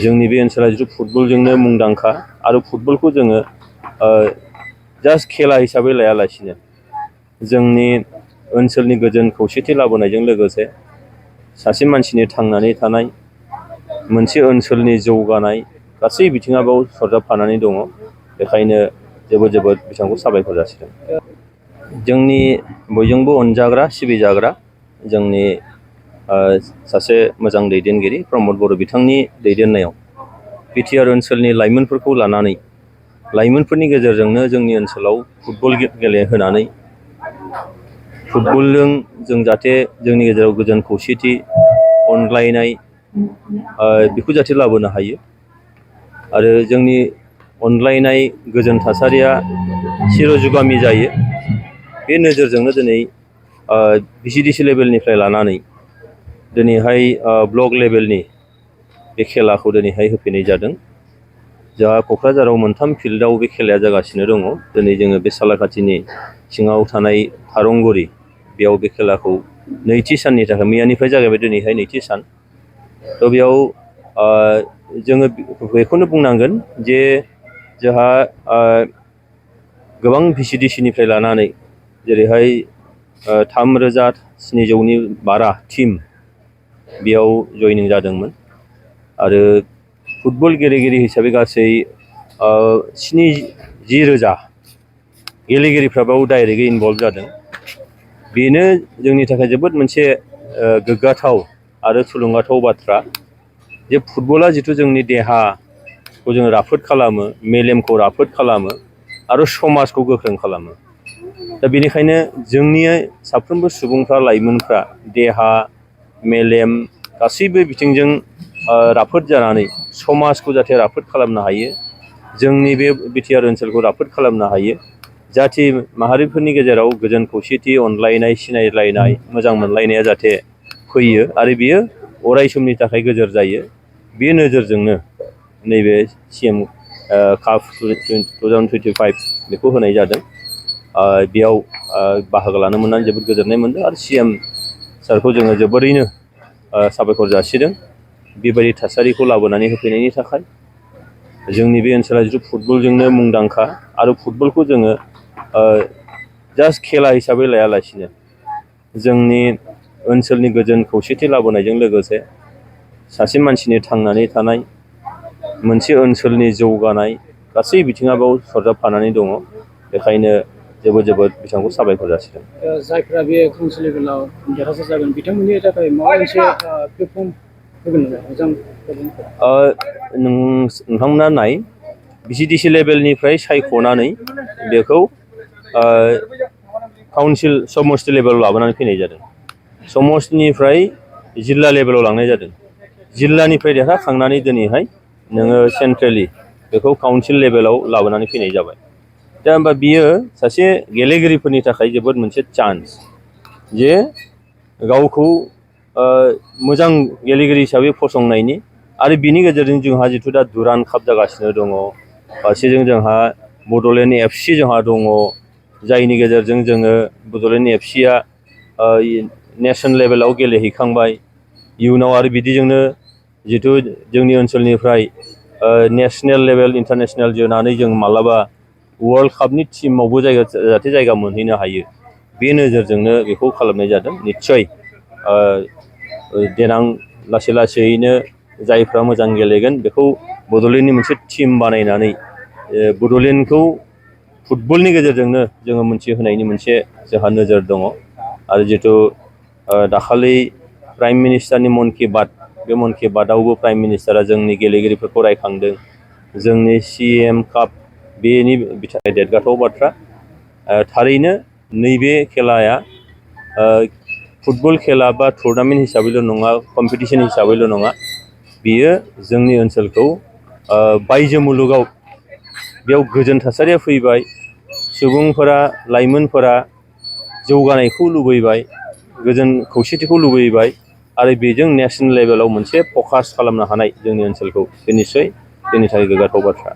जोंनि बे ओनसोला जिथु फुटबलजोंनो मुंदांखा आरो फुटबलखौ जोङो जास्ट खेला हिसाबै लायालासिनो जोंनि ओनसोलनि गोजोन खौसेथि लाबोनायजों लोगोसे सासे मानसिनि थांनानै थानाय मोनसे ओनसोलनि जौगानाय गासै बिथिङा बेयाव सरजाबफानानै दङ। बेखायनो जोबोद बिथांखौ साबायखर जासिदों। जोंनि बयजोंबो अनजाग्रा सिबिजाग्रा जोंनि सासे मोजां दैदेनगिरि प्रमद बर' बिथांनि दैदेननायाव बिटिआर ओनसोलनि लाइमोनफोरखौ लानानै लाइमोनफोरनि गेजेरजोंनो जोंनि ओनसोलाव फुटबल गेलेहोनानै फुटबलजों जों जाहाथे जोंनि गेजेराव गोजोन खौसेथि अनलायनाय बेखौ जाहाथे लाबोनो हायो आरो जोंनि अनलायनाय गोजोन थासारिया चिरजुगामि जायो। बे नोजोरजोंनो दिनै भिसिडिसि लेभेलनिफ्राय लानानै दिनैहाय ब्लक लेभेलनि बे खेलाखौ दिनैहाय होफैनाय जादों। जोंहा क'क्राझाराव मोनथाम फिल्डआव बे खेलाया जागासिनो दङ। दिनै जोङो बे सालाकाथिनि सिङाव थानाय थारंगुरि बेयाव बे खेलाखौ नैथि साननि थाखाय मैयानिफ्राय जागायबाय, दिनैहाय नैथि सान। थ' बेयाव जोङो बेखौनो बुंनांगोन जे जोंहा गोबां भिसिडिसिनिफ्राय लानानै जेरैहाय 3,700 बारा टिम बेयाव जयनिं जादोंमोन आरो फुटबल गेलेगिरि हिसाबै गासै 70,000 गेलेगिरिफ्रा बेयाव डाइरेक्टलि इनभल्भ जादों। बेनो जोंनि थाखाय जोबोद मोनसे गोग्गाथाव आरो थुलुंगाथाव बाथ्रा जे फुटबला जिथु जोंनि देहाखौ जोङो राफोद खालामो, मेलेमखौ राफोद खालामो आरो समाजखौ गोख्रों खालामो। दा बेनिखायनो जोंनि साफ्रोमबो सुबुंफ्रा, लाइमोनफ्रा देहा मेलेम गासैबो बिथिंजों राफोद जानानै समाजखौ जाहाथे राफोद खालामनो हायो, जोंनि बे बिटिआर ओनसोलखौ राफोद खालामनो हायो, जाथि माहारिफोरनि गेजेराव गोजोन खौसेथि अनलायनाय सिनायलायनाय मोजां मोनलायनाया जाहाथे फैयो आरो बियो अराय समनि थाखाय गोजोर जायो। बे नोजोरजोंनो नैबे CM काप 2025 बेखौ होनाय जादों। बेयाव बाहागो लानो मोननानै जोबोद गोजोननाय मोनदों आरो CM सारखौ जोङो जोबोरैनो साबायखर जासिदों बेबायदि थासारिखौ लाबोनानै होफैनायनि थाखाय। जोंनि बे ओनसोला जिथु फुटबलजोंनो मुंदांखा आरो फुटबलखौ जोङो जास्ट खेला हिसाबै लायालासिनो जोंनि ओनसोलनि गोजोन खौसेथि लाबोनायजों लोगोसे सासे मानसिनि थांनानै थानाय मोनसे ओनसोलनि जौगानाय गासै बिथिङा बेयाव सरजाबफानानै दङ। बेखायनो जोबोद बिथांखौ साबायखर जासिदों। जायफ्रा बे काउन्सिल लेभेलाव देरहासार जागोन बिथांमोननि थाखाय माबा मोनसे प्लेटफर्म होगोन नामा? मोजां नोंथांमोना नाय भिसिडिसि लेभेलनिफ्राय सायख'नानै बेखौ काउन्सिल समस्ति लेभेलाव लाबोनानै फैनाय जादों। समस्तिनिफ्राय जिल्ला लेभेलाव लांनाय जादों। जिल्लानिफ्राय देरहाखांनानै दिनैहाय नोङो सेन्ट्रेलि बेखौ काउन्सिल लेभेलाव लाबोनानै फैनाय जाबाय। दा होमबा बियो सासे गेलेगिरिफोरनि थाखाय जोबोद मोनसे चान्स जे गावखौ मोजां गेलेगिरि हिसाबै फसंनायनि आरो बिनि गेजेरजों जोंहा जिथु दा दुरान्ड काप जागासिनो दङ, फारसेजों जोंहा बड'लेण्ड FC जोंहा दङ, जायनि गेजेरजों जोङो बड'लेण्ड FCआ नेसनेल लेभेलाव गेलेहैखांबाय। इयुनाव आरो बिदिजोंनो जिथु जोंनि ओनसोलनिफ्राय नेसनेल लेभेल इन्टारनेसनेल जोनानै जों मालाबा वर्ल्ड कापनि टिमावबो जाहाथे जायगा मोनहैनो हायो, बे नोजोरजोंनो बेखौ खालामनाय जादों। निस्सय देनां लासैनो जायफ्रा मोजां गेलेगोन बेखौ बड'लेण्डनि मोनसे टिम बानायनानै बड'लेण्डखौ फुटबलनि गेजेरजोंनो जोङो मोनथिहोनायनि मोनसे जोंहा नोजोर दङ। आरो जिथु दाखालि प्राइम मिनिस्टारनि मन कि बात, बे मन कि बातआवबो प्राइम मिनिस्टारा जोंनि गेलेगिरिफोरखौ रायखांदों। जोंनि CM काप बेनि थाखाय देरगाथाव बाथ्रा। थारैनो नैबे खेलाया फुटबल खेला बा टुर्नामेन्ट हिसाबैल' नङा, कम्पिटिसन हिसाबैल' नङा, बियो जोंनि ओनसोलखौ बायजो मुलुगाव बेयाव गोजोन थासारिया फैबाय, सुबुंफोरा लाइमोनफोरा जौगानायखौ लुबैबाय, गोजोन खौसेथिखौ लुबैबाय आरो बेजों नेसनेल लेभेलाव मोनसे फकास खालामनो हानाय जोंनि ओनसोलखौ, बे निस्सय जोंनि थाखाय गोग्गाथाव बाथ्रा।